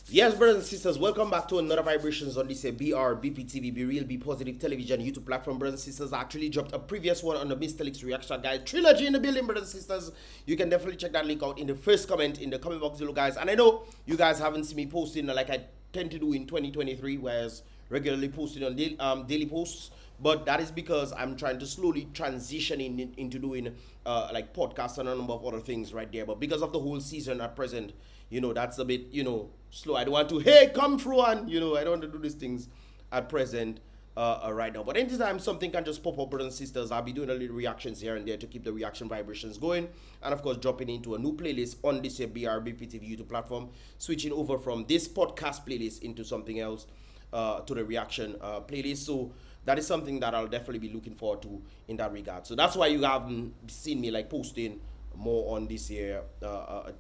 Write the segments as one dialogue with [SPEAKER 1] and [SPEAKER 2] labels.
[SPEAKER 1] Yes, brothers and sisters, welcome back to another Vibrations on this Brbptv, Be Real, Be Positive television YouTube platform. Brothers and sisters, I actually dropped a previous one on the Mr. Leaks Reaction Guide trilogy in the building, brothers and sisters. You can definitely check that link out in the first comment in the comment box below, guys. And I know you guys haven't seen me posting like I tend to do in 2023, whereas regularly posting on daily posts. But that is because I'm trying to slowly transition into doing like podcasts and a number of other things right there. But because of the whole season at present, you know, that's a bit, you know, slow. I don't want to, hey, come through and, you know, I don't want to do these things at present right now. But anytime something can just pop up, brothers and sisters, I'll be doing a little reactions here and there to keep the reaction vibrations going. And of course, dropping into a new playlist on this Brbptv YouTube platform, switching over from this podcast playlist into something else to the reaction playlist. So that is something that I'll definitely be looking forward to in that regard. So that's why you haven't seen me like posting more on this here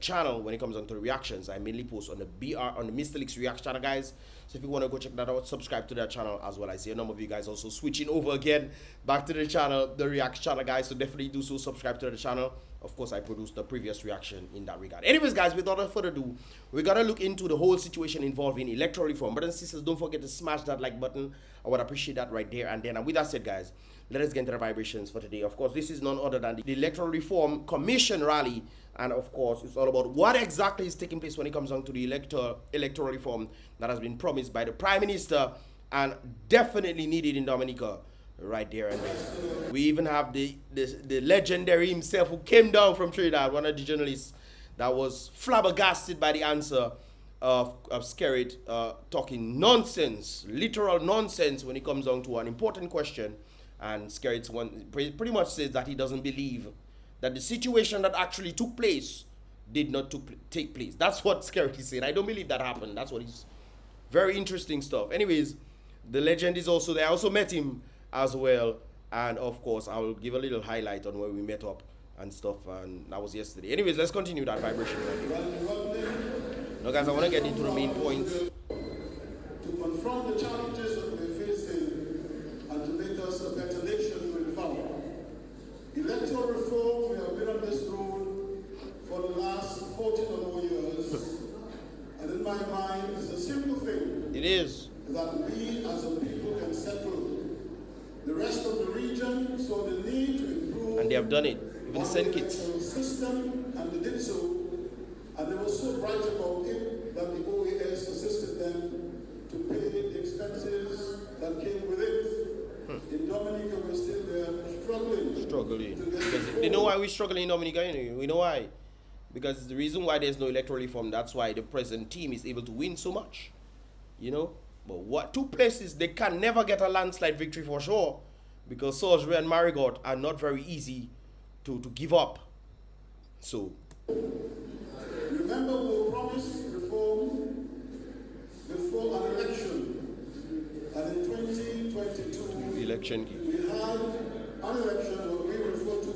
[SPEAKER 1] channel when it comes on to the reactions. I mainly post on the Mr. Leaks React channel, guys. So if you want to go check that out, subscribe to that channel as well. I see a number of you guys also switching over again back to the channel, the React channel, guys. So definitely do so, subscribe to the channel. Of course, I produced the previous reaction in that regard. Anyways, guys, without further ado, we gotta look into the whole situation involving electoral reform. Brothers and sisters, don't forget to smash that like button. I would appreciate that right there and then. And with that said, guys, let us get into the vibrations for today. Of course, this is none other than the Electoral Reform Commission rally. And of course, it's all about what exactly is taking place when it comes down to the electoral reform that has been promised by the Prime Minister and definitely needed in Dominica right there and there. We even have the legendary himself who came down from Trinidad, one of the journalists that was flabbergasted by the answer of Skerrit talking nonsense, literal nonsense when it comes down to an important question. And Skerrit pretty much says that he doesn't believe that the situation that actually took place did not take place. That's what Skerrit is saying. I don't believe that happened. That's what he's... Very interesting stuff. Anyways, the legend is also there. I also met him as well. And of course, I will give a little highlight on where we met up and stuff. And that was yesterday. Anyways, let's continue that vibration right here. Now, guys, I want to get into the main points.
[SPEAKER 2] To confront the challenges that we're facing and to make us a better nation going forward. Electoral reform, we have been on this road for the last 14 or more years. And in my mind, it's a simple thing.
[SPEAKER 1] It is.
[SPEAKER 2] That we as a people can settle the rest of the region, so the need to improve.
[SPEAKER 1] And they have done it. Even sent kits.
[SPEAKER 2] System, and they did so. And they were so bright about it that the OAS assisted them to pay the expenses that came with it. In Dominica, we're still there struggling.
[SPEAKER 1] Because they know why we're struggling in Dominica, you know? We know why. Because the reason why there's no electoral reform, that's why the present team is able to win so much. You know? But what two places, they can never get a landslide victory for sure. Because Salisbury and Marigot are not very easy to give up. So...
[SPEAKER 2] Remember, we promised reform before an election, and in 2022,
[SPEAKER 1] election
[SPEAKER 2] we had an election what we refer to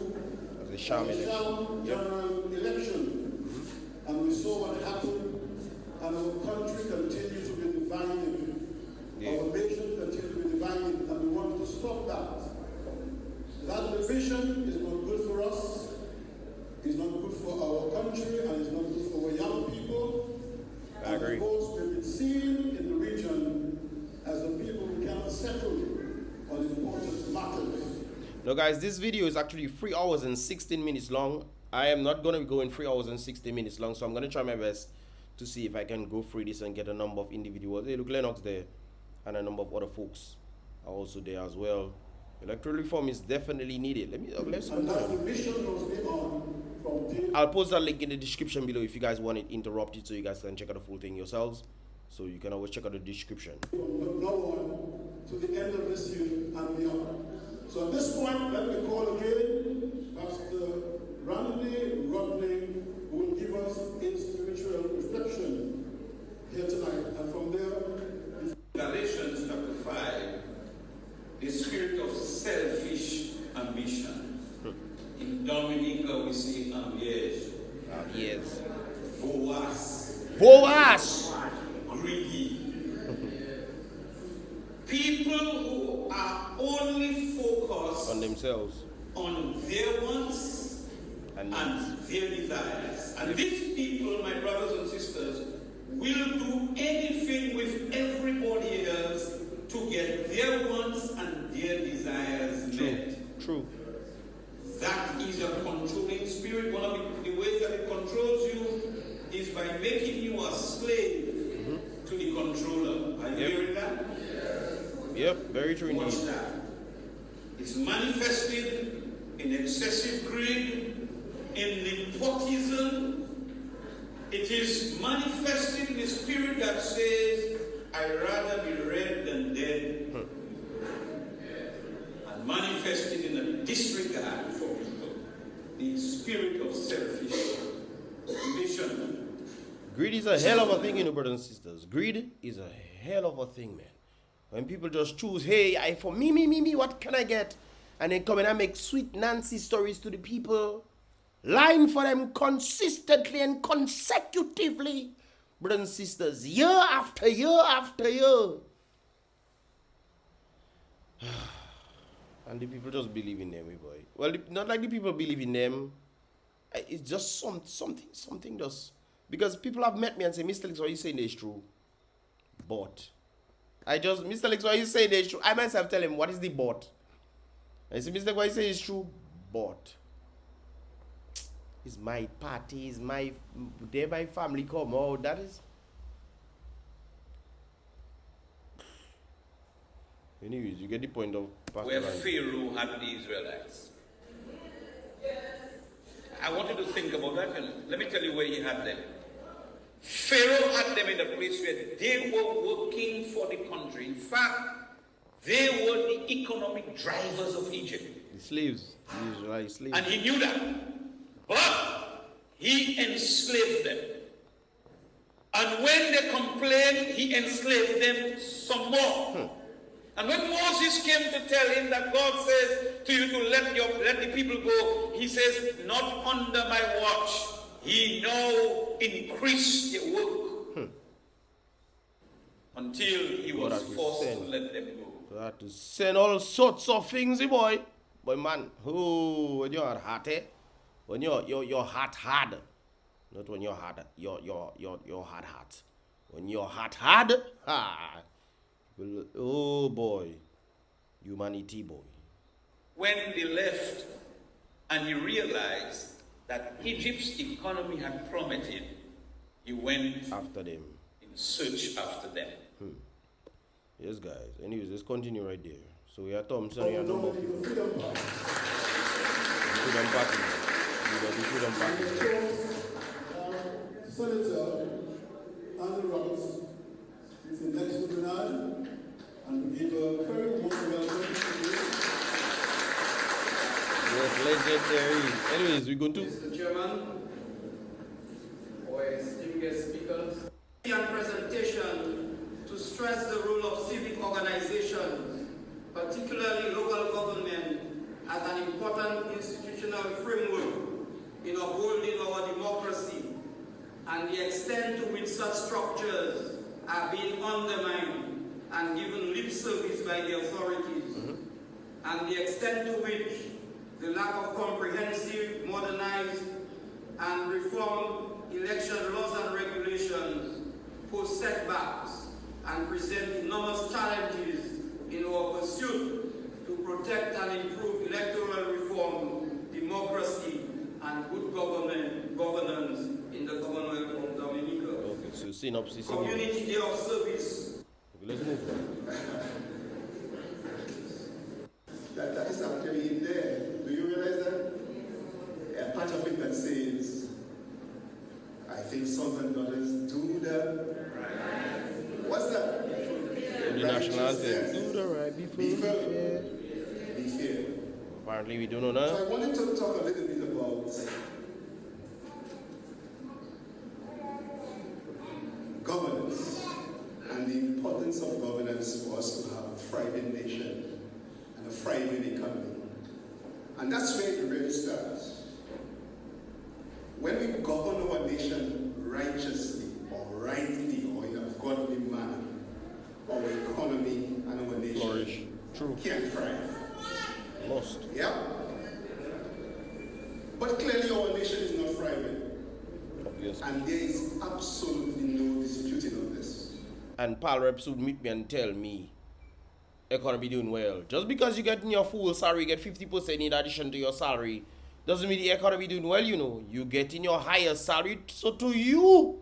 [SPEAKER 1] as a sham election.
[SPEAKER 2] General election, and we saw what happened, and our country continued to be divided. Our nation continued to be divided, and we wanted to stop that. That division is not good for us. It's not good for our country, and it's not good for our young people.
[SPEAKER 1] I agree.
[SPEAKER 2] And of course, we've been seen in the region as a people who cannot settle on important matters.
[SPEAKER 1] Now, guys, this video is actually 3 hours and 16 minutes long. I am not going to be going 3 hours and 16 minutes long, so I'm going to try my best to see if I can go through this and get a number of individuals. Hey, look, Lennox there, and a number of other folks are also there as well. Electoral reform is definitely needed. Let's continue. I'll post that link in the description below if you guys want it interrupted, so you guys can check out the full thing yourselves. So you can always check out the description.
[SPEAKER 2] From now on to the end of this year and beyond. So at this point, let me call again Pastor Randy Rodney, who will give us his spiritual reflection here tonight. And from there,
[SPEAKER 3] Galatians chapter 5, the spirit of selfish ambition. In Dominica, we say ambiege.
[SPEAKER 1] Yes.
[SPEAKER 3] Voas. Greedy. People who are only focused
[SPEAKER 1] on themselves,
[SPEAKER 3] on their wants and their desires. And these people, my brothers and sisters, will do anything with everybody else to get their wants and their desires met.
[SPEAKER 1] True.
[SPEAKER 3] That is a controlling spirit. One of the ways that it controls you is by making you a slave to the controller. Are you hearing that?
[SPEAKER 1] Yep, very true indeed.
[SPEAKER 3] Watch that. It's manifested in excessive greed, in nepotism. It is manifested in the spirit that says, I'd rather be red than dead. And manifested in a disregard for people. The spirit of selfish ambition.
[SPEAKER 1] Greed is a hell of a thing, you know, brothers and sisters. Greed is a hell of a thing, man. When people just choose, hey, for me, what can I get? And then come in and make sweet Nancy stories to the people. Lying for them consistently and consecutively. Brothers and sisters, year after year after year. And the people just believe in them, boy. Well, not like the people believe in them. It's just something does. Because people have met me and say, Mr. Lex, what you saying is true. But Mr. Lex, what you saying is true. I myself tell him, what is the but? I say, Mr. Lex, what you say is true. But it's my party, it's my day my family come out. That is. Anyways, you get the point of
[SPEAKER 3] where Pharaoh had the Israelites. I want you to think about that. And let me tell you where he had them. Pharaoh had them in a place where they were working for the country. In fact, they were the economic drivers of Egypt.
[SPEAKER 1] The slaves, the Israelite slaves.
[SPEAKER 3] And he knew that. But he enslaved them. And when they complained, he enslaved them some more. And when Moses came to tell him that God says to you to let the people go, he says, not under my watch. He now increased the work until he was forced to let them go.
[SPEAKER 1] God to send all sorts of things, boy. Boy, man, when you're hard, when your heart hard, not when you're hard, your hard heart. When your heart hard, oh boy, humanity, boy.
[SPEAKER 3] When they left and he realized that Egypt's economy had plummeted, he went
[SPEAKER 1] after them,
[SPEAKER 3] in search after them.
[SPEAKER 1] Yes, guys. Anyways, let's continue right there. So we are Thompson, we are number 4. Freedom Party. We got the Freedom Party.
[SPEAKER 2] Senator Andy Roberts is the next to deny and give a very warm welcome to
[SPEAKER 1] yes, legendary. Anyways, we're going to
[SPEAKER 4] Mr. Chairman, our esteemed guest speakers, and presentation to stress the role of civic organizations, particularly local government, as an important institutional framework in upholding our democracy, and the extent to which such structures are being undermined and given lip service by the authorities, and the extent to which the lack of comprehensive, modernized, and reformed election laws and regulations pose setbacks and present enormous challenges in our pursuit to protect and improve electoral reform, democracy, and good governance in the Commonwealth of Dominica.
[SPEAKER 1] okay, so synopsis.
[SPEAKER 4] Community Day of Service.
[SPEAKER 1] Okay, let's move on.
[SPEAKER 2] that is actually in there. Do you realize that? A part of it that says, I think sons and daughters do the right. What's that?
[SPEAKER 1] The national anthem. Do the right, be fair.
[SPEAKER 2] Be fair.
[SPEAKER 1] Apparently we don't know that.
[SPEAKER 2] So I wanted to talk a little bit about governance and the importance of governance for us to have a thriving nation and a thriving economy. And that's where it really starts. When we govern our nation righteously or rightly or in a godly manner, our economy and our nation
[SPEAKER 1] Flourish. True.
[SPEAKER 2] can thrive.
[SPEAKER 1] Lost.
[SPEAKER 2] Yeah? But clearly our And there is absolutely no disputing of this.
[SPEAKER 1] And Pal Reps would meet me and tell me, economy doing well. Just because you get in your full salary, get 50% in addition to your salary, doesn't mean the economy doing well, you know. You get in your higher salary, so to you,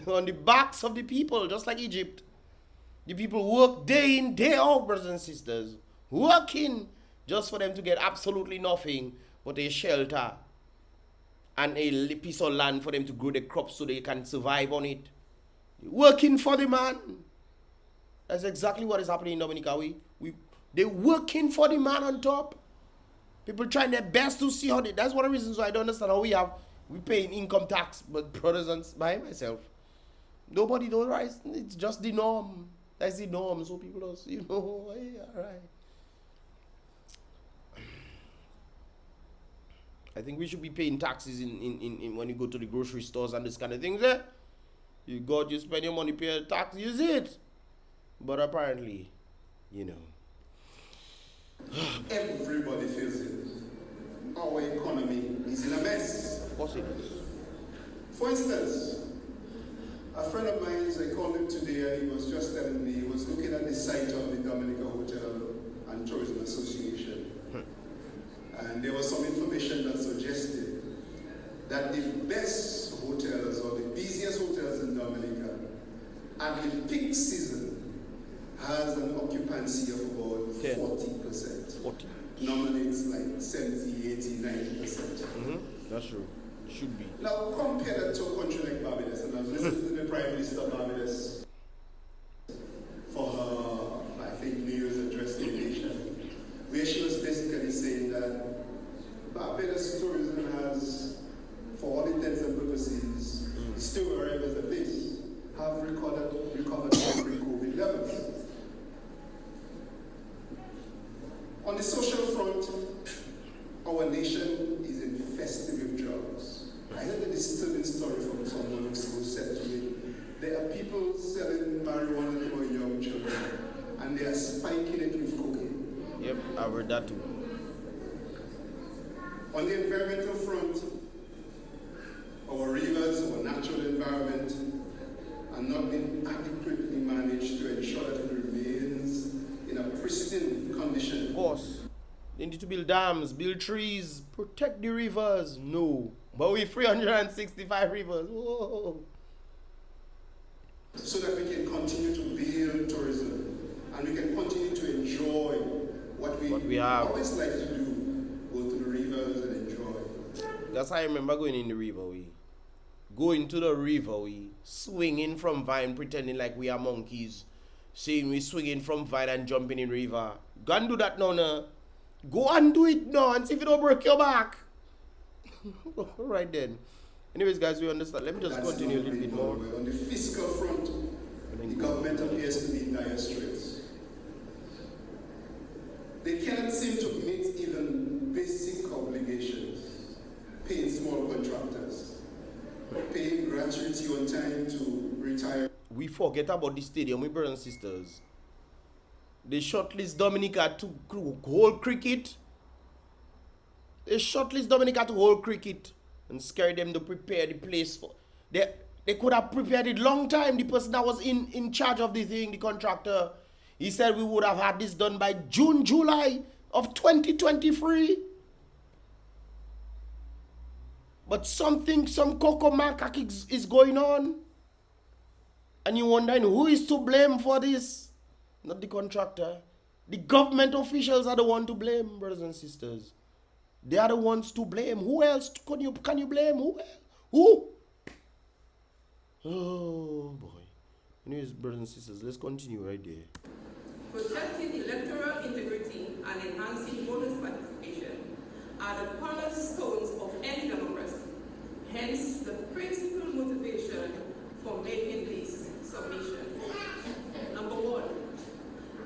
[SPEAKER 1] on the backs of the people, just like Egypt. The people work day in, day out, brothers and sisters. Working just for them to get absolutely nothing but a shelter and a piece of land for them to grow the crops so they can survive on it. Working for the man. That's exactly what is happening in Dominica. They're working for the man on top. People trying their best to see how they... That's one of the reasons why I don't understand how we pay income tax, but brothers and by myself. Nobody don't rise. It's just the norm. That's the norm. So people don't, you know, hey, all right. I think we should be paying taxes in when you go to the grocery stores and this kind of things there. You go, you spend your money, pay a tax, use it. But apparently, you know.
[SPEAKER 2] Everybody feels it. Our economy is in a mess.
[SPEAKER 1] Of course it is.
[SPEAKER 2] For instance, a friend of mine, I called him today and he was just telling me he was looking at the site of the Dominica Hotel and Tourism Association. And there was some information that suggested that the best hotels or the busiest hotels in Dominica at the peak season has an occupancy of about 40%.
[SPEAKER 1] 40.
[SPEAKER 2] Normally it's like 70, 80, 90%.
[SPEAKER 1] That's true. Should be.
[SPEAKER 2] Now compare that to a country like Barbados, and I was listening to the Prime Minister of Barbados for her, I think, New Year's address to the nation, where she was basically saying that Barbados tourism has, for all intents and purposes, still arrived as a place, have recovered from pre-COVID levels. On the social front, our nation is infested with drugs. I heard a disturbing story from someone who said to me, there are people selling marijuana to our young children, and they are spiking it with cocaine.
[SPEAKER 1] Yep, I heard that too.
[SPEAKER 2] On the environmental front, our rivers, our natural environment, are not being adequately managed to ensure that it remains in a pristine condition.
[SPEAKER 1] Of course. They need to build dams, build trees, protect the rivers. No. But we 365 rivers. Whoa.
[SPEAKER 2] So that we can continue to build tourism and we can continue to enjoy what we
[SPEAKER 1] have.
[SPEAKER 2] Always like to do, go to the rivers and enjoy.
[SPEAKER 1] That's how I remember going in the river. Going to the river, swinging from vine, pretending like we are monkeys. Saying we swinging from vine and jumping in river. Go and do that now, no. Go and do it now and see if it don't break your back. Right then. Anyways, guys, we understand. Let me just continue a little bit more.
[SPEAKER 2] On the fiscal front, the government appears to be in dire straits. They cannot seem to meet even basic obligations. Paying small contractors, paying gratuity on time to retire.
[SPEAKER 1] We forget about the stadium, my brothers and sisters. They shortlist Dominica to hold cricket. They shortlist Dominica to hold cricket and scare them to prepare the place for. They could have prepared it long time. The person that was in charge of the thing, the contractor, he said we would have had this done by June, July of 2023. But some cocoa macaque is going on. And you wondering who is to blame for this? Not the contractor. The government officials are the one to blame, brothers and sisters. They are the ones to blame. Who else can you blame? Who else? Who? Oh boy. Anyways, brothers and sisters, let's continue right there.
[SPEAKER 5] Protecting electoral integrity and enhancing voters' participation are the cornerstones of any democracy. Hence, the principal motivation for making this submission. Number one,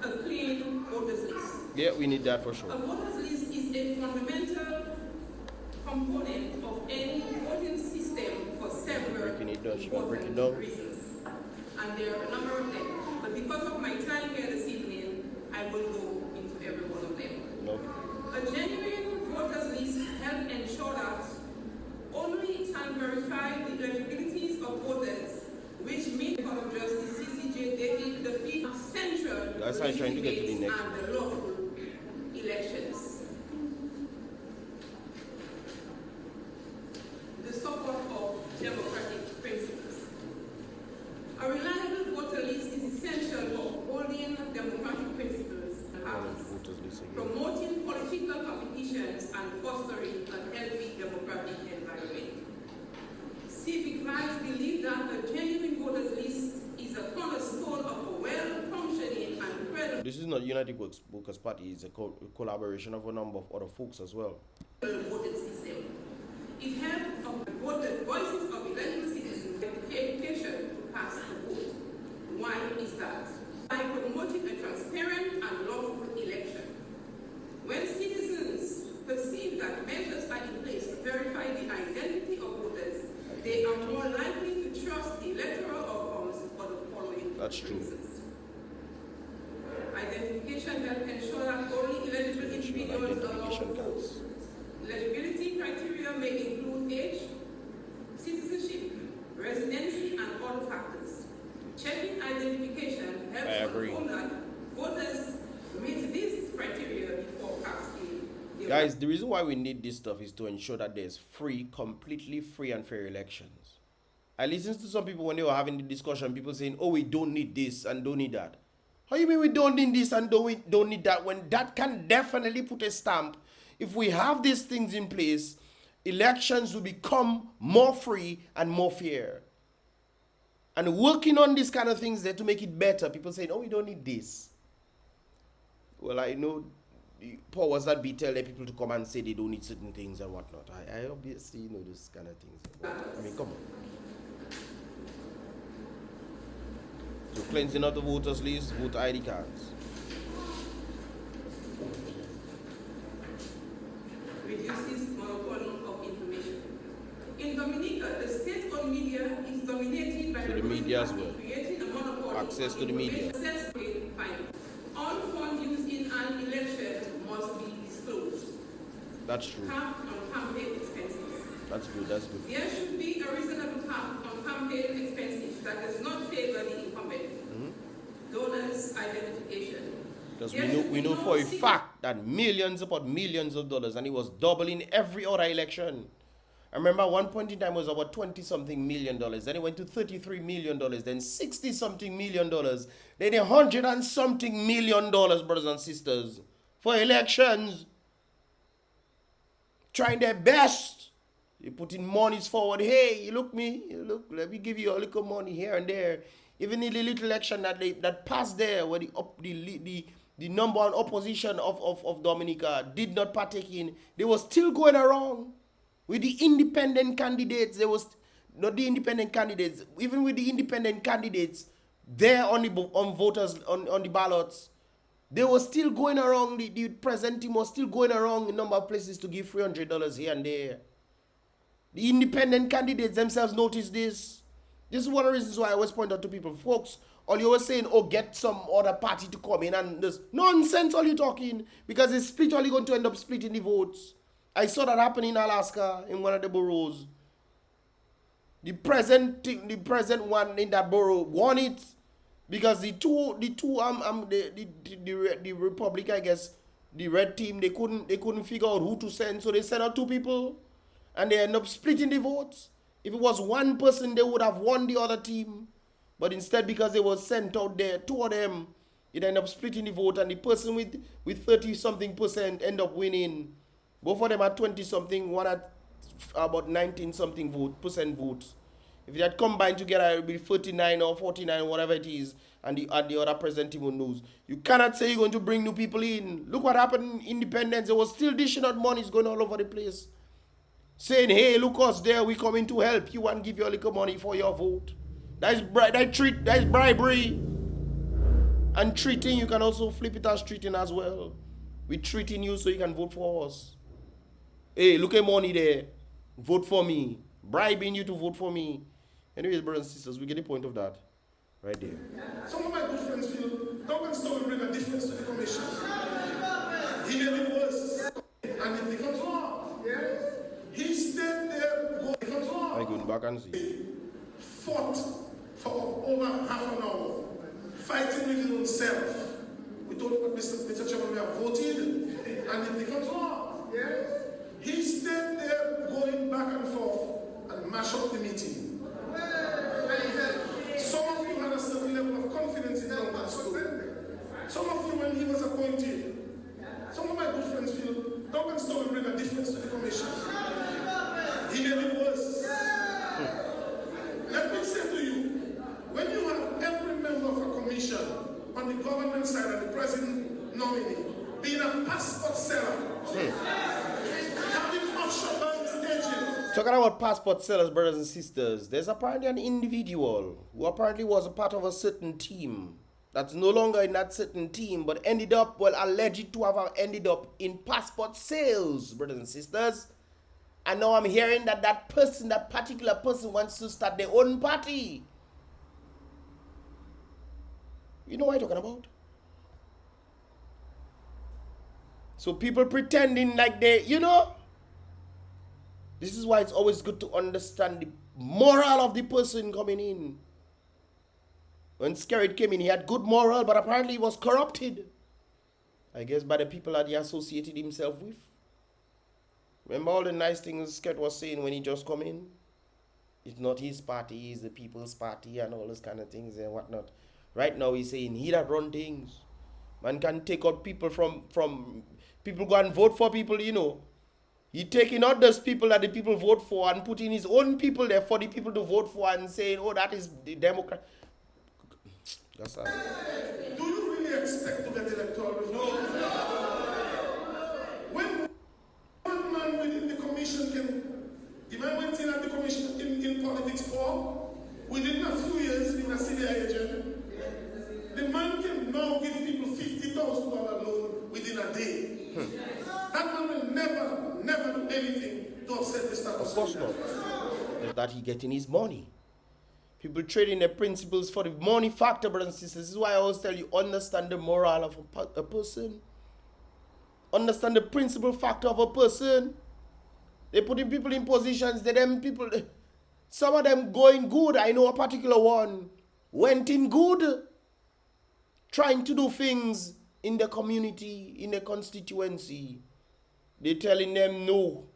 [SPEAKER 5] a clean voters list.
[SPEAKER 1] Yeah, we need that for sure.
[SPEAKER 5] A voters list is a fundamental component of any voting system for several important reasons. And there are a number of them. But because of my time here this evening, I will go into every one of them.
[SPEAKER 1] Okay.
[SPEAKER 5] A genuine voters list helps ensure that only it can verify the eligibility
[SPEAKER 1] That's how I'm trying to get to the next
[SPEAKER 5] and the lawful elections. The support of democratic principles. A reliable voter list is essential for upholding democratic principles and habits, promoting political competitions and fostering a healthy democratic environment. Civic rights believe that a genuine voters list is a cornerstone of a well-functioning and credible.
[SPEAKER 1] This is not United Workers Party, it's a collaboration of a number of other folks as well.
[SPEAKER 5] Voting system. It helps the voices of eligible citizens education to cast a vote. Why is that? By promoting a transparent and lawful election. When citizens perceive that measures are in place to verify the identity of voters, they are more likely to trust the electoral outcomes for the following reasons. Identification helps ensure that only eligible individuals are allowed to vote. Eligibility criteria may include age, citizenship, residency, and other factors. Checking identification helps confirm that voters meet these criteria before casting.
[SPEAKER 1] Guys, the reason why we need this stuff is to ensure that there's free, completely free and fair elections. I listened to some people when they were having the discussion, people saying, oh, we don't need this and don't need that. How you mean we don't need this and don't need that, when that can definitely put a stamp? If we have these things in place, elections will become more free and more fair. And working on these kind of things there to make it better, people say, no, we don't need this. Well, I know the powers that be tell people to come and say they don't need certain things and whatnot. I obviously know those kind of things. I mean, come on. So cleansing out the voters list, voter ID cards.
[SPEAKER 5] Reduces monopoly of information. In Dominica, the state-owned media is dominated by
[SPEAKER 1] the media as well.
[SPEAKER 5] Creating a monopoly
[SPEAKER 1] access to the media.
[SPEAKER 5] All funds used in an election must be disclosed.
[SPEAKER 1] That's true.
[SPEAKER 5] Cap on campaign expenses.
[SPEAKER 1] That's good. That's good.
[SPEAKER 5] There should be a reasonable cap on campaign expenses that does not favor the incumbent. Donors' identification.
[SPEAKER 1] Because we know for a fact that millions upon millions of dollars, and it was doubling every other election. I remember at one point in time it was about 20-something million dollars. Then it went to $33 million. Then 60-something million dollars. Then 100-something million dollars, brothers and sisters, for elections. Trying their best. They putting monies forward. Hey, you look me. You look. Let me give you a little money here and there. Even in the little election that passed there, where the number one opposition of Dominica did not partake in, they were still going around with the independent candidates. There was not the independent candidates. Even with the independent candidates there on the ballots, they were still going around. The present team was still going around a number of places to give $300 here and there. The independent candidates themselves noticed this. This is one of the reasons why I always point out to people, folks, all you always saying, oh, get some other party to come in, and this nonsense all you talking, because it's split, all you're going to end up splitting the votes. I saw that happen in Alaska, in one of the boroughs. The present one in that borough won it, because the Republic, I guess, the red team, they couldn't figure out who to send, so they sent out two people, and they end up splitting the votes. If it was one person, they would have won the other team. But instead, because they were sent out there, two of them, it ended up splitting the vote. And the person with 30-something% end up winning. Both of them at 20-something, one at about 19-something percent votes. If they had combined together, it would be 39 or 49, whatever it is. And the other present team would lose. You cannot say you're going to bring new people in. Look what happened in Independence. They were still dishing out money. It's going all over the place. Saying, hey, look us there, we coming to help you and give you a little money for your vote. That's bribery. And treating, you can also flip it as treating as well. We're treating you so you can vote for us. Hey, look at money there. Vote for me. Bribing you to vote for me. Anyways, brothers and sisters, we get the point of that. Right there.
[SPEAKER 2] Some of my good friends feel government still will bring a difference to the commission. He made it worse. And it becomes law. Yes. He stayed there, becomes law.
[SPEAKER 1] I go back and see.
[SPEAKER 2] Fought for over half an hour, fighting with his own self. told him, Mr. Chairman, we have voted, and it becomes law. Yes. He stayed there going back and forth and mash up the meeting. Some of you had a certain level of confidence in Duncan Stone. Some of you, when he was appointed, some of my good friends feel Duncan Stone will bring a difference to the commission. He made it worse. Let me say to you, when you have every member of a commission on the government side and the president nominee being a passport seller, having offshore banks agent.
[SPEAKER 1] Talking about passport sellers, brothers and sisters, there's apparently an individual who apparently was a part of a certain team that's no longer in that certain team, but ended up, well, alleged to have ended up in passport sales, brothers and sisters. And now I'm hearing that that particular person wants to start their own party. You know what I'm talking about? So people pretending like they, you know, this is why it's always good to understand the moral of the person coming in. When Skerrit came in, he had good moral, but apparently he was corrupted. I guess by the people that he associated himself with. Remember all the nice things Skerrit was saying when he just come in? It's not his party, it's the people's party and all those kind of things and whatnot. Right now he's saying he that run things. Man can take out people from people go and vote for people, you know. He taking out those people that the people vote for and putting his own people there for the people to vote for and saying, oh, that is the Democrat. That's all.
[SPEAKER 2] Do you really expect to get electoral reform? When one man within the commission the man went in at the commission in politics for, within a few years being a senior agent, the man can now give people $50,000 loan within a day. That man will never do anything to offset the status.
[SPEAKER 1] Of course not. It's that he getting his money. People trading their principles for the money factor, brothers and sisters. This is why I always tell you, understand the moral of a person. Understand the principle factor of a person. They putting people in positions, some of them going good. I know a particular one went in good, trying to do things in the community, in the constituency. They're telling them no.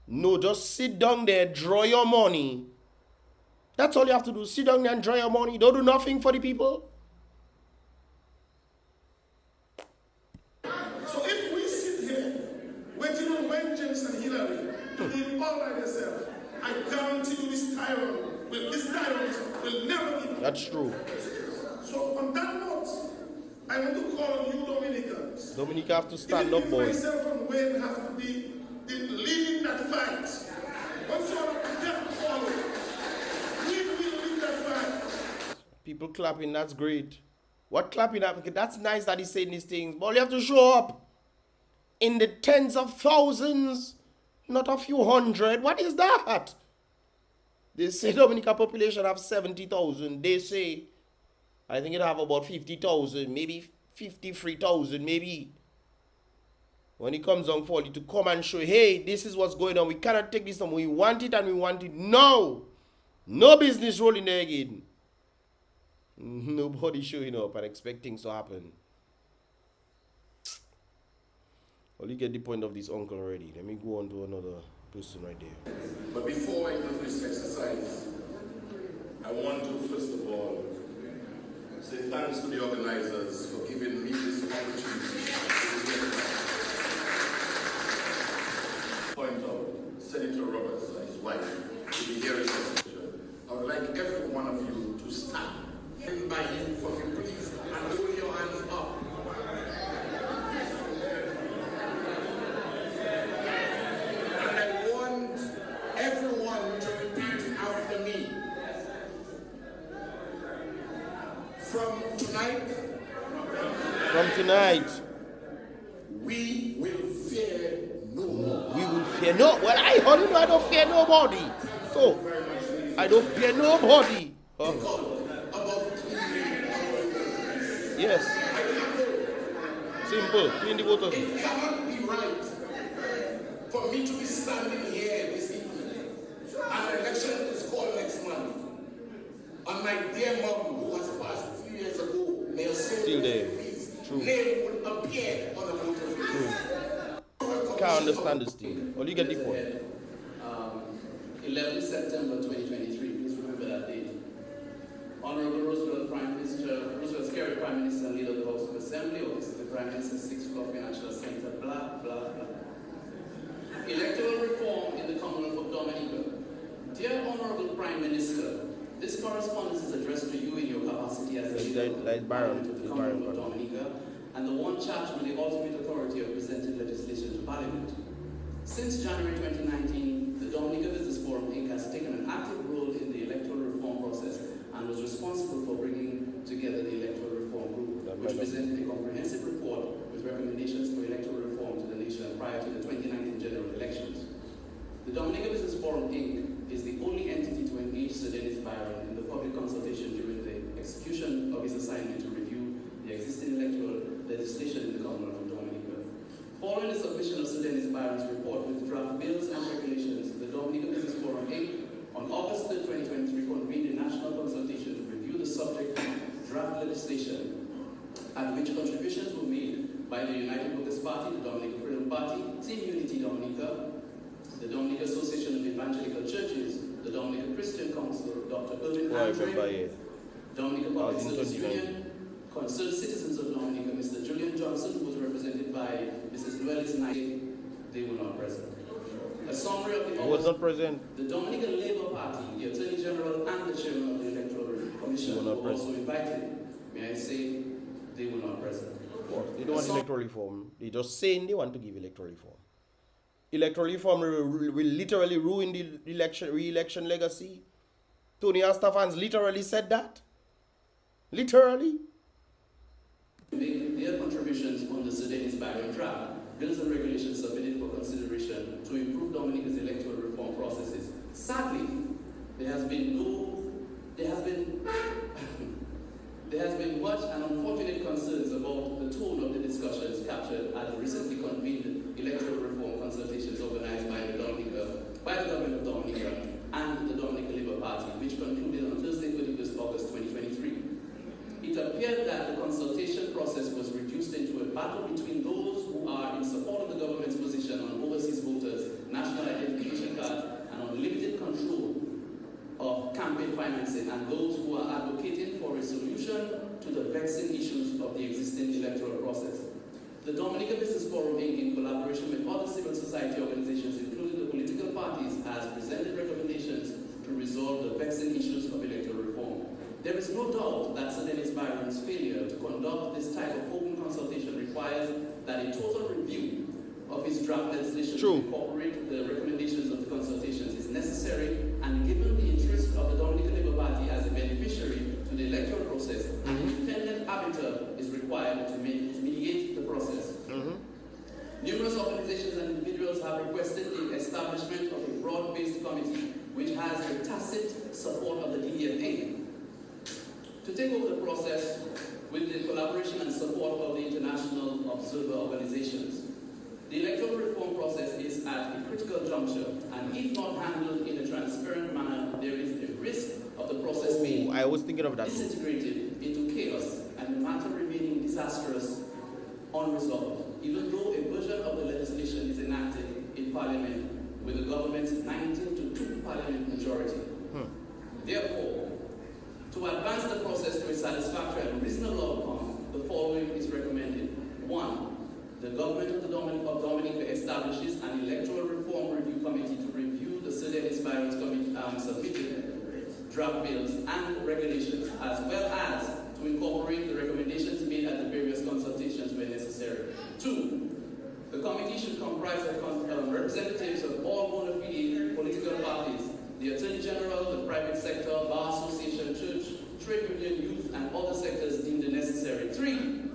[SPEAKER 1] No, just sit down there, draw your money. That's all you have to do. Sit down there and draw your money. Don't do nothing for the people.
[SPEAKER 2] So if we sit here waiting on Wayne James and Hillary to do it all by themselves, I guarantee you this tyrant will never give up.
[SPEAKER 1] That's true.
[SPEAKER 2] So on that note, I want to call on you Dominicans.
[SPEAKER 1] Dominica have to stand up, boy.
[SPEAKER 2] Myself and Wayne have to be leading that fight. Once you are prepared to follow, we will lead that fight.
[SPEAKER 1] People clapping, that's great. What clapping up? That's nice that he's saying these things, but you have to show up in the tens of thousands, not a few hundred. What is that? They say Dominica population have 70,000. They say, I think it have about 50,000, maybe 53,000, maybe. When it comes down for you to come and show, hey, this is what's going on. We cannot take this on. We want it and we want it now. No business rolling there again. Nobody showing up and expecting to happen. Well, you get the point of this uncle already. Let me go on to another person right there.
[SPEAKER 6] But before I do this exercise, I want to first of all say thanks to the organizers for giving me this opportunity to point out Senator Roberts and his wife to be here in this session. I would like every one of you to stand and by him for me, please, and hold your hands up. And I want everyone to repeat after me. From tonight, we will fear no more.
[SPEAKER 1] We will fear no. Well, I don't fear nobody. So, I don't fear nobody. Yes. Simple. Clean the voters.
[SPEAKER 6] It cannot be right for me to be standing here this evening. An election is called next month. And my dear mom, who has passed a few years ago, may have said,
[SPEAKER 1] Still there. understand this thing. Or you get the point.
[SPEAKER 7] 11 September 2023. Please remember that date. Honorable Roosevelt Kerry, Prime Minister and Leader of the House of Assembly, Office of the Prime Minister, 6th Floor Financial Center, blah, blah, blah. Electoral reform in the Commonwealth of Dominica. Dear Honorable Prime Minister, this correspondence is addressed to you in your capacity as the leader of the Commonwealth of Dominica and the one charged with the ultimate authority of presenting legislation to Parliament. Since January 2019, the Dominica Business Forum Inc. has taken an active role in the electoral reform process and was responsible for bringing together the Electoral Reform Group, which presented a comprehensive report with recommendations for electoral reform to the nation prior to the 2019 general elections. The Dominica Business Forum Inc. is the only entity to engage Sir Dennis Byron in the public consultation during the execution of his assignment to review the existing electoral legislation in the Commonwealth of Dominica. Following the submission of Sir Dennis Byron's report with draft bills and regulations, the Dominica Business Forum Inc. on August 3, 2023 convened a national consultation to review the subject draft legislation, at which contributions were made by the United Workers' Party, the Dominica Freedom Party, Team Unity Dominica, the Dominica Association of Evangelical Churches, the Dominica Christian Council, Dr. Irvin Andre, Dominica Public Service Union, Concerned Citizens of Dominica, Mr. Julian Johnson, who was represented by Mrs. Noelis Knight. They were not present. A summary of the
[SPEAKER 1] Who was not present?
[SPEAKER 7] The Dominica Labour Party, the Attorney General, and the Chairman of the Electoral Commission were also invited. May I say, they were not present.
[SPEAKER 1] They don't want electoral reform. They're just saying they want to give electoral reform. Electoral reform will literally ruin the re-election legacy. Tony Astafans literally said that. Literally.
[SPEAKER 7] Make their contributions on the Sir Dennis Byron draft, bills and regulations submitted for consideration to improve Dominica's electoral reform processes. Sadly, there has been much and unfortunate concerns about the tone of the discussions captured at the recently convened electoral reform consultations organized by the government of Dominica and the Dominica Labour Party, which concluded on Thursday, 31st August 2023. It appeared that the consultation process was reduced into a battle between those who are in support of the government's position on overseas voters, national identification cards, and unlimited control of campaign financing, and those who are advocating for a solution to the vexing issues of the existing electoral process. The Dominica Business Forum Inc., in collaboration with other civil society organizations, including the political parties, has presented recommendations to resolve the vexing issues of electoral reform. There is no doubt that Sir Dennis Byron's failure to conduct this type of open consultation requires that a total review of his draft legislation to incorporate the recommendations of the consultations is necessary, and given the interest of the Dominica Labour Party as a beneficiary to the electoral process, an independent arbiter is required to mediate the process. Numerous organizations and individuals have requested the establishment of a broad-based committee which has the tacit support of the DFA to take over the process with the collaboration and support of the international observer organizations. The electoral reform process is at a critical juncture, and if not handled in a transparent manner, there is a risk of the process being disintegrated into chaos and the matter remaining disastrous, unresolved, even though a version of the legislation is enacted in Parliament with the government's 19-2 Parliament majority. Therefore, to advance the process to a satisfactory and reasonable outcome, the following is recommended. 1. The government of Dominica establishes an electoral reform review committee to review the Sir Dennis Byron's submitted draft bills and regulations, as well as to incorporate the recommendations made at the various consultations where necessary. 2. The committee should comprise of representatives of all bona fide political parties, the Attorney General, the private sector, bar association, church, trade union, youth, and other sectors deemed necessary. 3.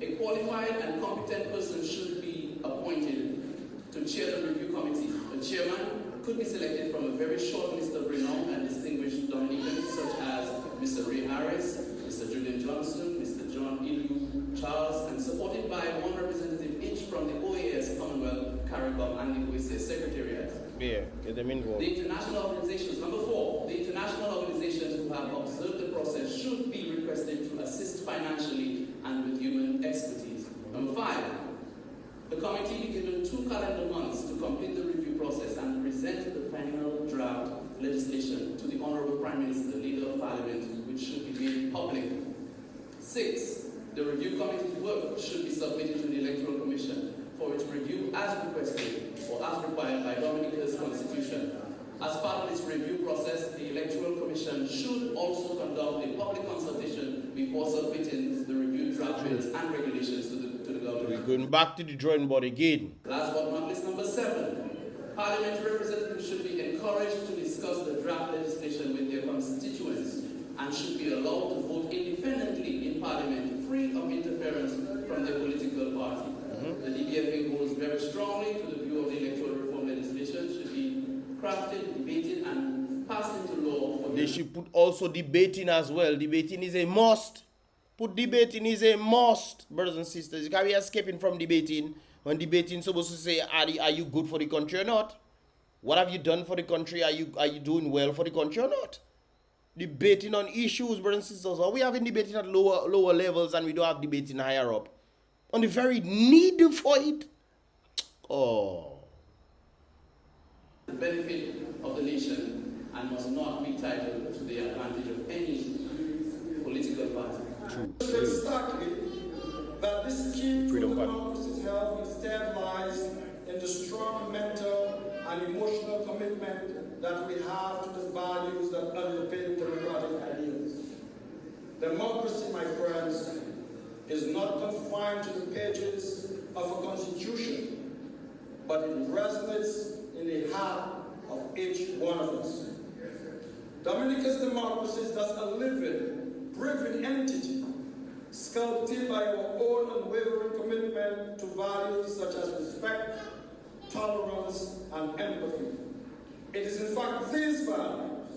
[SPEAKER 7] A qualified and competent person should be appointed to chair the review committee. The chairman could be selected from a very short list of renowned and distinguished Dominicans, such as Mr. Ray Harris, Mr. Julian Johnson, Mr. John Iliu Charles, and supported by one representative each from the OAS, Commonwealth, CARICOM, and the OAS Secretariat.
[SPEAKER 1] Get them involved.
[SPEAKER 7] The international organizations, number 4, the international organizations who have observed the process should be requested to assist financially and with human expertise. Number 5, The committee be given 2 calendar months to complete the review process and present the final draft legislation to the Honorable Prime Minister, Leader of Parliament, which should be made public. 6. The review committee's work should be submitted to the Electoral Commission for its review as requested or as required by Dominica's Constitution. As part of this review process, the Electoral Commission should also conduct a public consultation before submitting the reviewed draft bills and regulations to the government.
[SPEAKER 1] We're going back to the drawing board again.
[SPEAKER 7] Last but not least, number 7. Parliamentary representatives should be encouraged to discuss the draft legislation with their constituents and should be allowed to vote independently in Parliament, free of interference from their political party. The DBFA goes very strongly to the view of the electoral reform legislation should be crafted, debated, and passed into law.
[SPEAKER 1] They should put also debating as well. Debating is a must. Put debating is a must, brothers and sisters. You can't be escaping from debating. When debating supposed to say, are you good for the country or not? What have you done for the country? Are you doing well for the country or not? Debating on issues, brothers and sisters. Or we have been debating at lower levels and we don't have debating higher up. On the very need for it. Oh.
[SPEAKER 7] The benefit of the nation and must not be titled to the advantage of any political party.
[SPEAKER 2] Exactly that this key for democracy's health instead lies in the strong mental and emotional commitment that we have to the values that underpin democratic ideals. Democracy, my friends, is not confined to the pages of a constitution, but it resonates in the heart of each one of us. Dominica's democracy is thus a living, breathing entity, sculpted by our own unwavering commitment to values such as respect, tolerance, and empathy. It is in fact these values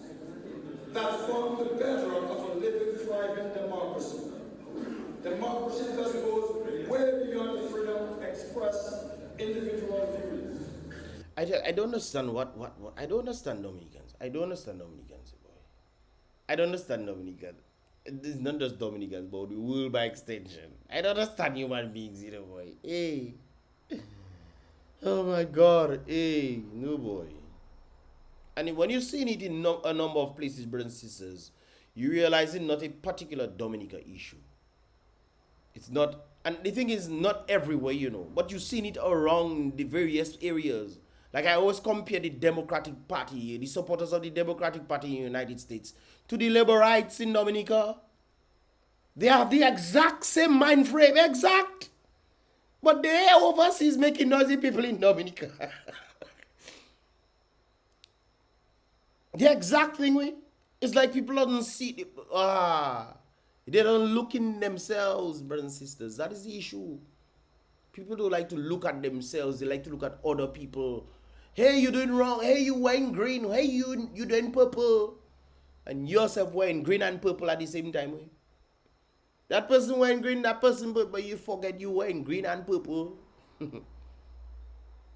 [SPEAKER 2] that form the bedrock of a living, thriving democracy. Democracy thus goes way beyond the freedom to express individual views.
[SPEAKER 1] I don't understand what I don't understand Dominicans. I don't understand Dominicans, boy. I don't understand Dominicans. It's not just Dominicans, but the world by extension. I don't understand human beings, you know, boy. Hey. Oh my God. Hey, no boy. And when you're seeing it in a number of places, brothers and sisters, you realize it's not a particular Dominica issue. It's not, and the thing is not everywhere, you know, but you've seen it around the various areas. Like I always compare the Democratic Party, the supporters of the Democratic Party in the United States, to the labor rights in Dominica. They have the exact same mind frame, exact. But they overseas making noisy people in Dominica. The exact thing, it's like people don't see it. They don't look in themselves, brothers and sisters. That is the issue. People don't like to look at themselves. They like to look at other people. Hey, you doing wrong. Hey, you wearing green. Hey, you doing purple. And yourself wearing green and purple at the same time. That person wearing green, that person, but you forget you wearing green and purple.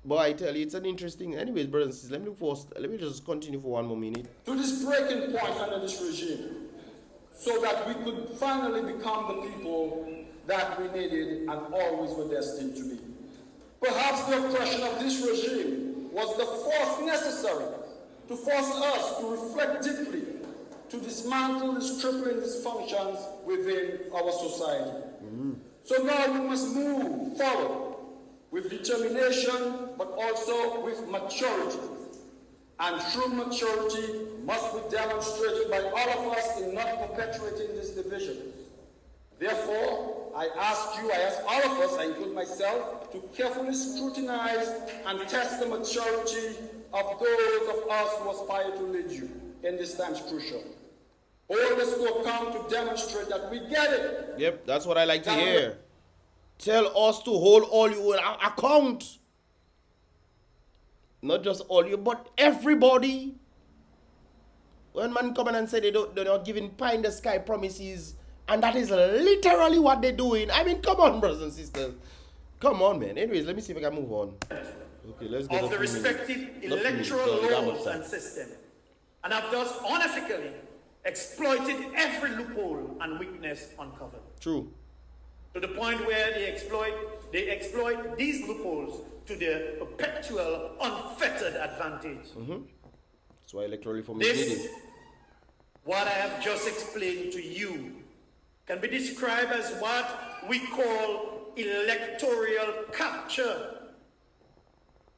[SPEAKER 1] But I tell you, it's an interesting. Anyways, brothers and sisters, let me just continue for one more minute.
[SPEAKER 2] To this breaking point under this regime, so that we could finally become the people that we needed and always were destined to be. Perhaps the oppression of this regime was the force necessary to force us to reflect deeply, to dismantle these crippling dysfunctions within our society. So now we must move forward with determination, but also with maturity. And true maturity must be demonstrated by all of us in not perpetuating this division. Therefore, I ask all of us, I include myself, to carefully scrutinize and test the maturity of those of us who aspire to lead you in this time's crucial. All this will come to demonstrate that we get it.
[SPEAKER 1] Yep, that's what I like to hear. Tell us to hold all you account. Not just all you, but everybody. When man come in and say they're not giving pie in the sky promises, and that is literally what they're doing. I mean, come on, brothers and sisters. Come on, man. Anyways, let me see if I can move on. Okay, let's go.
[SPEAKER 8] Of the respective electoral laws and system, and have thus unethically exploited every loophole and weakness uncovered.
[SPEAKER 1] True.
[SPEAKER 8] To the point where they exploit they exploit these loopholes to their perpetual, unfettered advantage.
[SPEAKER 1] That's why electoral reform is needed.
[SPEAKER 8] This, what I have just explained to you, can be described as what we call electoral capture.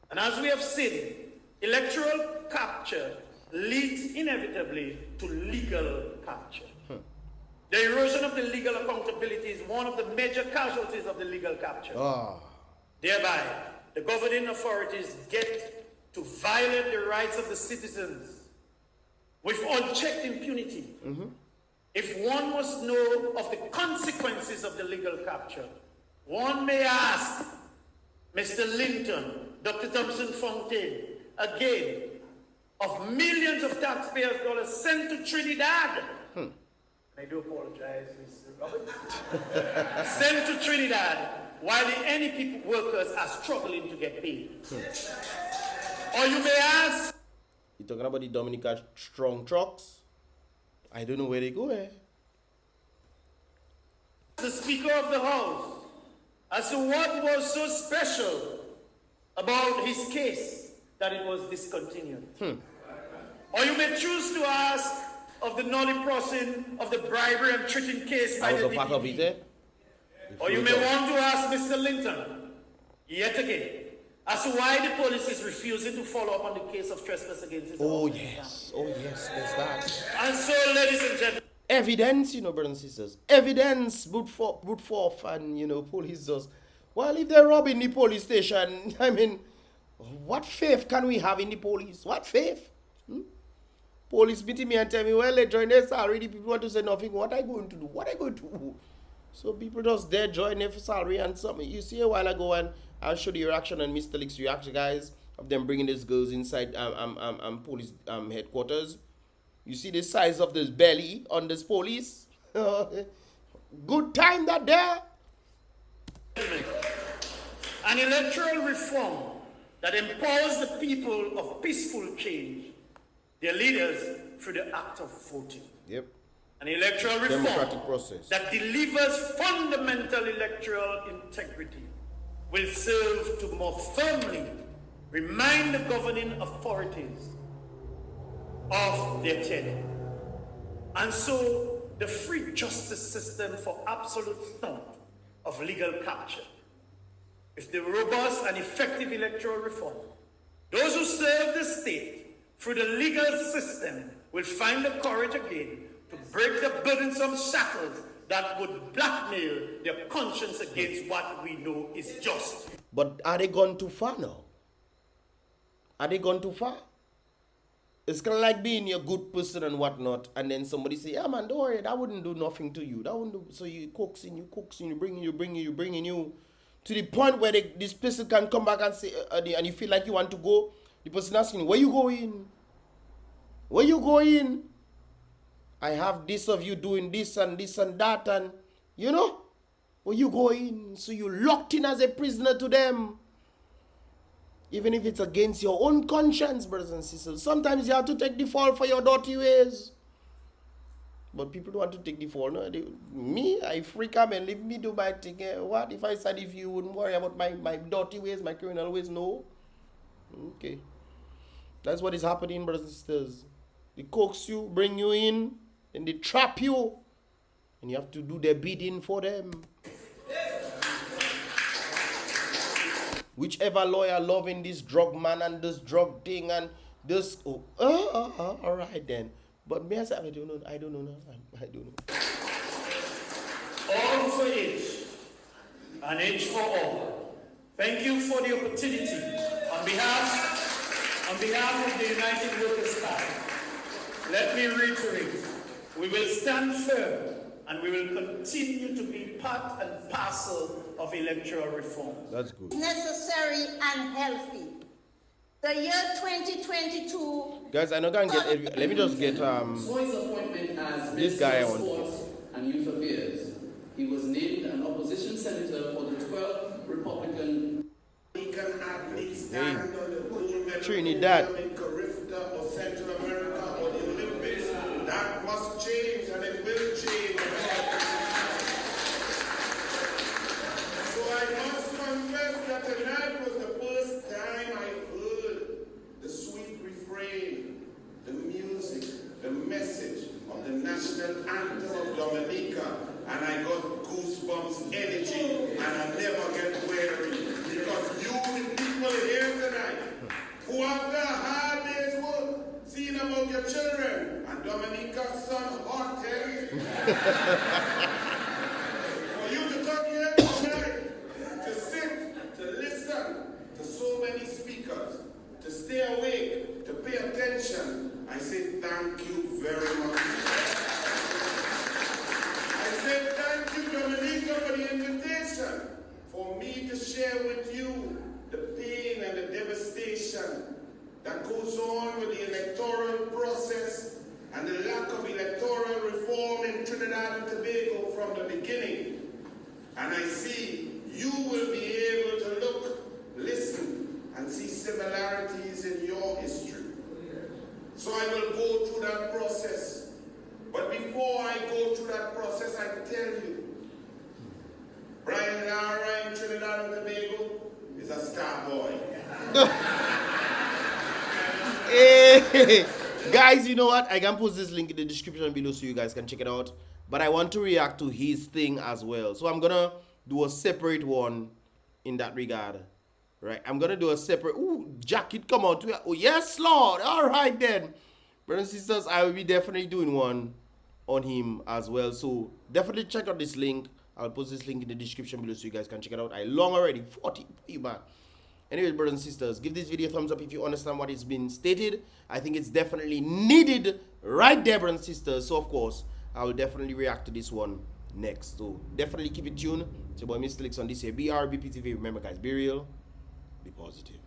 [SPEAKER 8] And as we have seen, electoral capture leads inevitably to legal capture. The erosion of the legal accountability is one of the major casualties of the legal capture. Thereby, the governing authorities get to violate the rights of the citizens with unchecked impunity. If one must know of the consequences of the legal capture, one may ask Mr. Linton, Dr. Thompson Fontaine, again, of millions of taxpayers' dollars sent to Trinidad. I do apologize, Mr. Roberts. Sent to Trinidad while the NEP workers are struggling to get paid. Or you may ask,
[SPEAKER 1] You talking about the Dominica strong trucks? I don't know where they go,
[SPEAKER 8] the Speaker of the House as to what was so special about his case that it was discontinued. Or you may choose to ask of the nulliprossing of the bribery and treating case by the
[SPEAKER 1] part of it,
[SPEAKER 8] Or you may want to ask Mr. Linton, yet again, as to why the police is refusing to follow up on the case of trespass against his
[SPEAKER 1] yes, there's that.
[SPEAKER 8] And so, ladies and gentlemen,
[SPEAKER 1] Evidence, you know, brothers and sisters. Evidence, brute force, and, you know, police just... Well, if they're robbing the police station, I mean, what faith can we have in the police? What faith? Police meeting me and tell me, well, they join their salary, the people want to say nothing. What are I going to do? What are I going to do? So people just there join their salary and something. You see a while ago, and I'll show the reaction and Mr. Lick's reaction, guys, of them bringing these girls inside police headquarters. You see the size of this belly on this police? Good time that there.
[SPEAKER 8] an electoral reform that empowers the people of peaceful change, their leaders, through the act of voting.
[SPEAKER 1] Yep.
[SPEAKER 8] An electoral reform
[SPEAKER 1] Democratic process
[SPEAKER 8] that delivers fundamental electoral integrity will serve to more firmly remind the governing authorities of their tenure. And so the free justice system for absolute thought of legal capture, with the robust and effective electoral reform, those who serve the state through the legal system will find the courage again to break the burdensome shackles that would blackmail their conscience against what we know is just.
[SPEAKER 1] But are they gone too far now? Are they gone too far? It's kind of like being a good person and whatnot, and then somebody say, yeah, man, don't worry, that wouldn't do nothing to you. That wouldn't do. So you coaxing, you bringing you to the point where this person can come back and say, and you feel like you want to go. The person asking, where you going? Where you going? I have this of you doing this and that, and you know, where you going? So you locked in as a prisoner to them. Even if it's against your own conscience, brothers and sisters. Sometimes you have to take the fall for your dirty ways. But people don't want to take the fall. No, I freak out and leave me do my thing. What if I said if you wouldn't worry about my dirty ways, my criminal ways? No. Okay. That's what is happening, brothers and sisters. They coax you, bring you in, and they trap you. And you have to do their bidding for them. Whichever lawyer loving this drug man and this drug thing and this, all right then. But me, I say, I don't know. I don't know.
[SPEAKER 8] All for each, and each for all. Thank you for the opportunity. On behalf of the United Workers' Party, let me reiterate, we will stand firm and we will continue to be part and parcel of electoral reform.
[SPEAKER 1] That's good.
[SPEAKER 9] Necessary and healthy. The year 2022.
[SPEAKER 1] Guys, I know I can get. Let me just get
[SPEAKER 7] So his appointment as
[SPEAKER 1] this guy I
[SPEAKER 7] Minister of
[SPEAKER 1] want.
[SPEAKER 7] Sports and Youth Affairs. He was named an opposition senator for the 12th Republican.
[SPEAKER 1] Trinidad.
[SPEAKER 2] Or Central America or the Olympics, that must change and it will change. So I must
[SPEAKER 6] national anthem of Dominica, and I got goosebumps energy, and I never get weary, because you, the people here tonight, who have the hard day's work, seeing about your children, and Dominica's son Hortel, for you to come here tonight, to sit, to listen to so many speakers, to stay awake, to pay attention, I say thank you very much. I say thank you, Dominica, for the invitation, for me to share with you the pain and the devastation that goes on with the electoral process and the lack of electoral reform in Trinidad and Tobago from the beginning. And I see you will be able to look, listen, and see similarities in your history. So I will go through that process. But before I go through that process, I tell you, Brian Lara in Trinidad and Tobago is a star boy.
[SPEAKER 1] Hey, guys, you know what? I can post this link in the description below so you guys can check it out. But I want to react to his thing as well. So I'm going to do a separate one in that regard. Right? I'm going to do a separate... Ooh, jacket come out. Oh, yes, Lord. All right, then. Brothers and sisters, I will be definitely doing one on him as well. So definitely check out this link. I'll post this link in the description below so you guys can check it out. I long already. 40. You man. Anyways, brothers and sisters, give this video a thumbs up if you understand what is being stated. I think it's definitely needed right there, brothers and sisters. So, of course, I will definitely react to this one next. So, definitely keep it tuned. It's your boy, Mr. Licks on this here. Brbptv. Remember, guys, be real, be positive.